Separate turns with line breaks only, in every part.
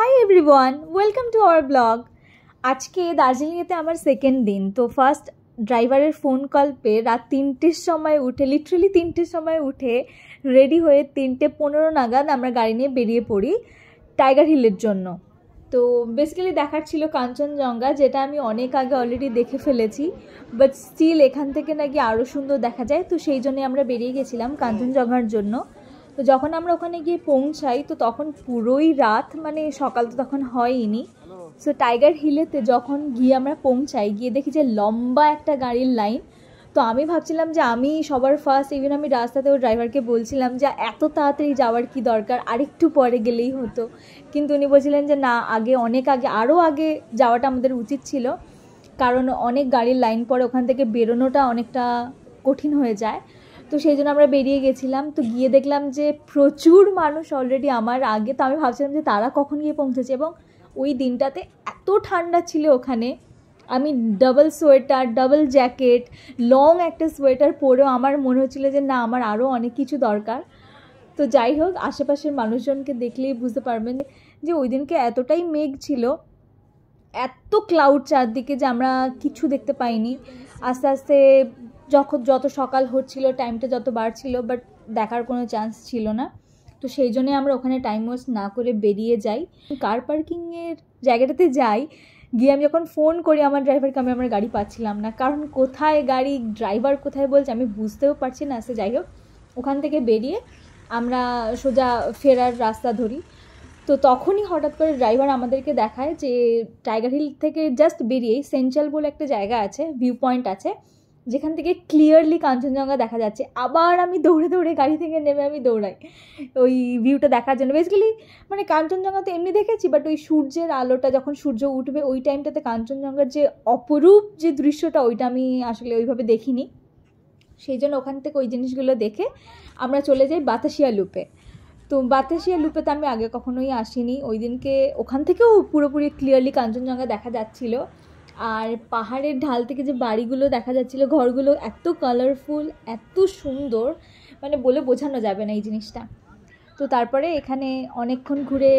Hi everyone, welcome to our blog. আজকে দার্জিলিংয়েতে আমার second দিন। তো ফার্স্ট ড্রাইভারের ফোন কল পেয়ে রাত 3টের সময় উঠে, লিটারালি 3টের সময় উঠে রেডি হয়ে 3:15 নাগাদ আমরা গাড়ি নিয়ে বেরিয়ে পড়ি টাইগার হিলের জন্য। তো বেসিক্যালি দেখার ছিল কাঞ্চনজঙ্ঘা, যেটা আমি অনেক আগে অলরেডি দেখে ফেলেছি, বাট স্টিল এখান থেকে নাকি আরও সুন্দর দেখা যায়। তো সেই জন্যে আমরা বেরিয়ে গেছিলাম কাঞ্চনজঙ্ঘার জন্য। তো যখন আমরা ওখানে গিয়ে পৌঁছাই তো তখন পুরোই রাত, মানে সকাল তো তখন হয়নি। সো টাইগার হিলেতে যখন গিয়ে আমরা পৌঁছাই, গিয়ে দেখি যে লম্বা একটা গাড়ির লাইন। তো আমি ভাবছিলাম যে আমি সবার ফার্স্ট, ইভেন আমি রাস্তাতেও ড্রাইভারকে বলছিলাম যে এত তাড়াতাড়ি যাওয়ার কি দরকার, আরেকটু পরে গেলেই হতো। কিন্তু উনি বলছিলেন যে না, অনেক আগে, আরও আগে যাওয়াটা আমাদের উচিত ছিল, কারণ অনেক গাড়ির লাইন পরে ওখান থেকে বেরোনোটা অনেকটা কঠিন হয়ে যায়। তো সেই জন্য আমরা বেরিয়ে গেছিলাম। তো গিয়ে দেখলাম যে প্রচুর মানুষ অলরেডি আমার আগে। তো আমি ভাবছিলাম যে তারা কখন গিয়ে পৌঁছেছে, এবং ওই দিনটাতে এত ঠান্ডা ছিল ওখানে। আমি double sweater, double jacket, long একটা সোয়েটার পরেও আমার মনে হচ্ছিলো যে না, আমার আরও অনেক কিছু দরকার। তো যাই হোক, আশেপাশের মানুষজনকে দেখলেই বুঝতে পারবেন যে ওই দিনকে এতটাই মেঘ ছিল, এত ক্লাউড চারদিকে, যে আমরা কিছু দেখতে পাইনি। আস্তে আস্তে যত সকাল হচ্ছিল, টাইমটা যত বাড়ছিল, বাট দেখার কোনো চান্স ছিল না। তো সেই জন্যে আমরা ওখানে টাইম ওয়েস্ট না করে বেরিয়ে যাই। কার পার্কিংয়ের জায়গাটাতে যাই, গিয়ে আমি যখন ফোন করি আমার ড্রাইভারকে, আমি আমার গাড়ি পাচ্ছিলাম না, কারণ কোথায় গাড়ি, ড্রাইভার কোথায় বলছে আমি বুঝতেও পারছি না। যাই হোক, ওখান থেকে বেরিয়ে আমরা সোজা ফেরার রাস্তা ধরি। তো তখনই হঠাৎ করে ড্রাইভার আমাদেরকে দেখায় যে টাইগার হিল থেকে জাস্ট বেরিয়েই সেন্ট্রাল বলে একটা জায়গা আছে, ভিউ পয়েন্ট আছে, যেখান থেকে ক্লিয়ারলি কাঞ্চনজঙ্ঘা দেখা যাচ্ছে। আবার আমি দৌড়ে দৌড়ে গাড়ি থেকে নেমে আমি দৌড়াই ওই ভিউটা দেখার জন্য। বেসিক্যালি মানে কাঞ্চনজঙ্ঘা তো এমনি দেখেছি, বাট ওই সূর্যের আলোটা যখন সূর্য উঠবে ওই টাইমটাতে কাঞ্চনজঙ্ঘার যে অপরূপ যে দৃশ্যটা, ওইটা আমি আসলে ওইভাবে দেখিনি। সেই জন্য ওখান থেকে ওই জিনিসগুলো দেখে আমরা চলে যাই বাতাসিয়া লুপে। তো বাতাসিয়া লুপে তো আমি আগে কখনোই আসিনি। ওই দিনকে ওখান থেকেও পুরোপুরি ক্লিয়ারলি কাঞ্চনজঙ্ঘা দেখা যাচ্ছিল। আর পাহাড়ের ঢাল থেকে যে বাড়িগুলো দেখা যাচ্ছিলো, ঘরগুলো এত কালারফুল, এত সুন্দর, মানে বলে বোঝানো যাবে না এই জিনিসটা। তো তারপরে এখানে অনেকক্ষণ ঘুরে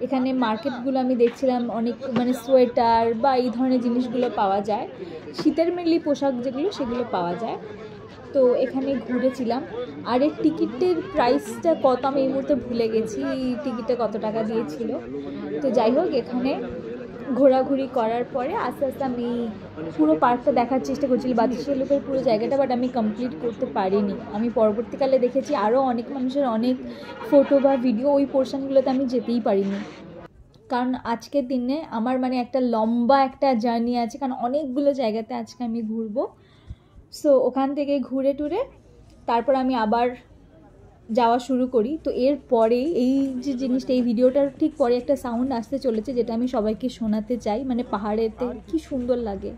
এখানে মার্কেটগুলো আমি দেখছিলাম, অনেক মানে সোয়েটার বা এই ধরনের জিনিসগুলো পাওয়া যায়, শীতের মেনলি পোশাক যেগুলো সেগুলো পাওয়া যায়। তো এখানে ঘুরেছিলাম। আর এর টিকিটের প্রাইসটা কত আমি এই মুহূর্তে ভুলে গেছি, টিকিটে কত টাকা দিয়েছিল। তো যাই হোক, এখানে ঘোরাঘুরি করার পরে আস্তে আস্তে আমি পুরো পার্কটা দেখার চেষ্টা করছিলাম, বাতাসিয়া লুপের পুরো জায়গাটা, বাট আমি কমপ্লিট করতে পারিনি। আমি পরবর্তীকালে দেখেছি আরও অনেক মানুষের অনেক ফটো বা ভিডিও, ওই পোর্শনগুলোতে আমি যেতেই পারিনি, কারণ আজকের দিনে আমার মানে একটা লম্বা একটা জার্নি আছে, কারণ অনেকগুলো জায়গাতে আজকে আমি ঘুরবো। সো ওখান থেকে ঘুরে টুরে তারপর আমি আবার যাওয়া শুরু করি। তো এর পরেই এই যে জিনিসটা, এই ভিডিওটার ঠিক পরে একটা সাউন্ড আসতে চলেছে, যেটা আমি সবাইকে শোনাতে চাই। মানে পাহাড়েতে কি সুন্দর লাগে।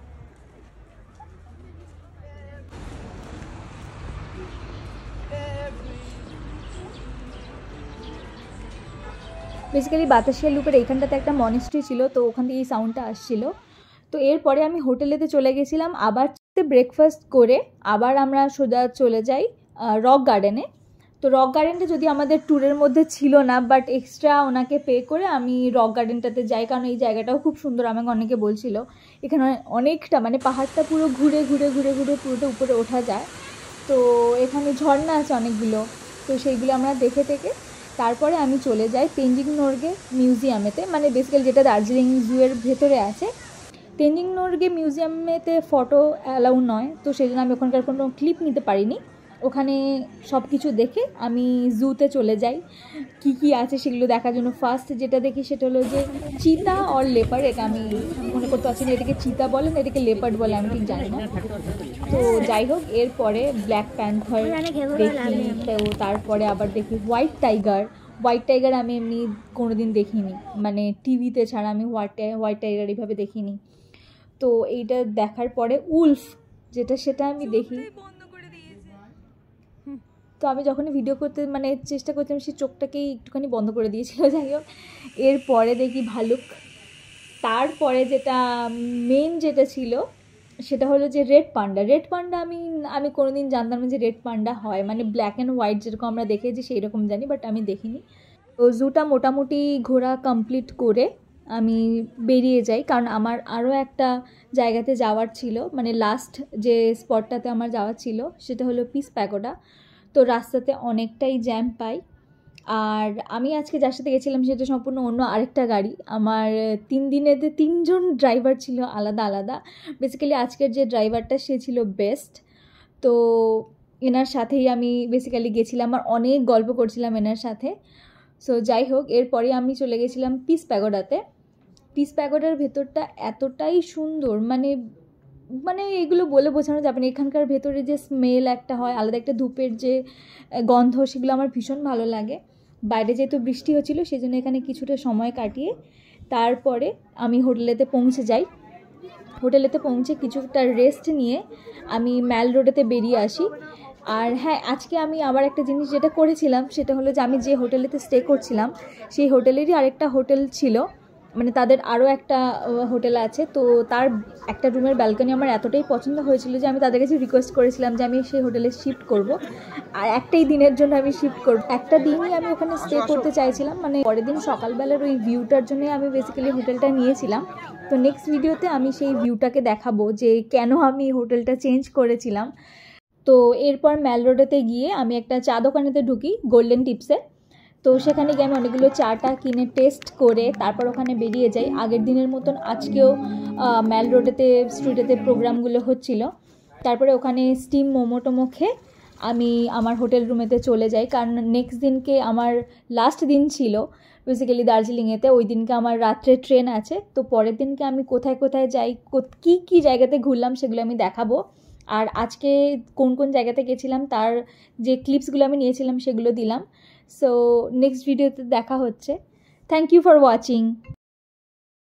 বেসিক্যালি বাতাসিয়া লুপের এইখানটাতে একটা মনেস্ট্রি ছিল, তো ওখান থেকে এই সাউন্ডটা আসছিল। তো এরপরে আমি হোটেলেতে চলে গেছিলাম। আবার ব্রেকফাস্ট করে আবার আমরা সোজা চলে যাই রক গার্ডেনে। তো রক গার্ডেনটা যদি আমাদের ট্যুরের মধ্যে ছিল না, বাট এক্সট্রা ওনাকে পে করে আমি রক গার্ডেনটাতে যাই, কারণ এই জায়গাটাও খুব সুন্দর। আমাকে অনেকে বলছিল এখানে অনেকটা মানে পাহাড়টা পুরো ঘুরে ঘুরে ঘুরে ঘুরে পুরোটা উপরে ওঠা যায়। তো এখানে ঝর্ণা আছে অনেকগুলো, তো সেইগুলো আমরা দেখে থেকে তারপরে আমি চলে যাই তেঞ্জিং নোরগে মিউজিয়ামেতে, মানে বেসিক্যালি যেটা দার্জিলিং জুয়ের ভেতরে আছে। তেঞ্জিং নোরগে মিউজিয়ামেতে ফটো অ্যালাউ নয়, তো সেই জন্য আমি ওখানকার কোনো ক্লিপ নিতে পারিনি। ওখানে সব কিছু দেখে আমি জুতে চলে যাই, কি কি আছে সেগুলো দেখার জন্য। ফার্স্ট যেটা দেখি সেটা হলো যে চিতা আর লেপার্ড, এটা আমি মনে করতে পারছি না এটাকে চিতা বলে না এটাকে লেপার্ড বলে, আমি ঠিক জানি না। তো যাই হোক, এরপরে ব্ল্যাক প্যান্থার দেখি, তো তারপরে আবার দেখি হোয়াইট টাইগার আমি এমনি কোনো দিন দেখিনি, মানে টিভিতে ছাড়া আমি হোয়াইট টাইগার এইভাবে দেখিনি। তো এইটা দেখার পরে উলফ যেটা, সেটা আমি দেখি। তো আমি যখনই ভিডিও করতে মানে চেষ্টা করছিলাম, সেই চোখটাকেই একটুখানি বন্ধ করে দিয়েছিল। যাই হোক, এরপরে দেখি ভালুক। তারপরে যেটা মেন যেটা ছিল সেটা হলো যে রেড পান্ডা। আমি কোনোদিন জানতাম না যে রেড পান্ডা হয়, মানে ব্ল্যাক অ্যান্ড হোয়াইট যেরকম আমরা দেখেছি সেই রকম জানি, বাট আমি দেখিনি। তো জুটা মোটামুটি ঘোরা কমপ্লিট করে আমি বেরিয়ে যাই, কারণ আমার আরও একটা জায়গাতে যাওয়ার ছিল, মানে লাস্ট যে স্পটটাতে আমার যাওয়ার ছিল সেটা হলো পিস প্যাগোডা। তো রাস্তাতে অনেকটাই জ্যাম পাই। আর আমি আজকে যার সাথে গেছিলাম সেটা সম্পূর্ণ অন্য আরেকটা গাড়ি। আমার 3 দিনেতে 3 জন ড্রাইভার ছিল আলাদা আলাদা। বেসিক্যালি আজকের যে ড্রাইভারটা সে ছিল বেস্ট। তো এনার সাথেই আমি বেসিক্যালি গেছিলাম আর অনেক গল্প করছিলাম এনার সাথে। সো যাই হোক, এরপরে আমি চলে গেছিলাম পিস প্যাগোডাতে। পিস প্যাগোডার ভেতরটা এতটাই সুন্দর, মানে মানে এগুলো বলে বোঝানো যাবে না। এখানকার ভেতরে যে স্মেল একটা হয়, আলাদা একটা ধূপের যে গন্ধ, সেগুলো আমার ভীষণ ভালো লাগে। বাইরে যেহেতু বৃষ্টি হচ্ছিলো সেই জন্য এখানে কিছুটা সময় কাটিয়ে তারপরে আমি হোটেলেতে পৌঁছে যাই। হোটেলেতে পৌঁছে কিছুটা রেস্ট নিয়ে আমি ম্যাল রোডেতে বেরিয়ে আসি। আর হ্যাঁ, আজকে আমি আবার একটা জিনিস যেটা করেছিলাম সেটা হলো যে আমি যে হোটেলেতে স্টে করছিলাম সেই হোটেলেরই আরেকটা হোটেল ছিল, মানে তাদের আরও একটা হোটেল আছে। তো তার একটা রুমের ব্যালকনি আমার এতটাই পছন্দ হয়েছিল যে আমি তাদের কাছে রিকোয়েস্ট করেছিলাম যে আমি সেই হোটেলে শিফট করব, আর একটাই দিনের জন্য আমি শিফট করব। একটা দিনই আমি ওখানে স্টে করতে চাইছিলাম, মানে পরের দিন সকালবেলার ওই ভিউটার জন্যই আমি বেসিক্যালি হোটেলটা নিয়েছিলাম। তো নেক্সট ভিডিওতে আমি সেই ভিউটাকে দেখাবো যে কেন আমি হোটেলটা চেঞ্জ করেছিলাম। তো এরপর ম্যাল রোডেতে গিয়ে আমি একটা চা দোকানেতে ঢুকি, গোল্ডেন টিপসে। তো সেখানে গিয়ে আমি অনেকগুলো চাটা কিনে টেস্ট করে তারপর ওখানে বেরিয়ে যাই। আগের দিনের মতন আজকেও ম্যাল রোডেতে স্ট্রিটেতে প্রোগ্রামগুলো হচ্ছিল। তারপরে ওখানে স্টিম মোমো টোমো খেয়ে আমি আমার হোটেল রুমেতে চলে যাই, কারণ নেক্সট দিনকে আমার লাস্ট দিন ছিল বেসিক্যালি দার্জিলিংয়েতে। ওই দিনকে আমার রাত্রে ট্রেন আছে। তো পরের দিনকে আমি কোথায় কোথায় যাই, কী কী জায়গাতে ঘুরলাম সেগুলো আমি দেখাবো। আর আজকে কোন কোন জায়গাতে গেছিলাম তার যে ক্লিপসগুলো আমি নিয়েছিলাম সেগুলো দিলাম। সো নেক্সট ভিডিওতে দেখা হচ্ছে। Thank you for watching.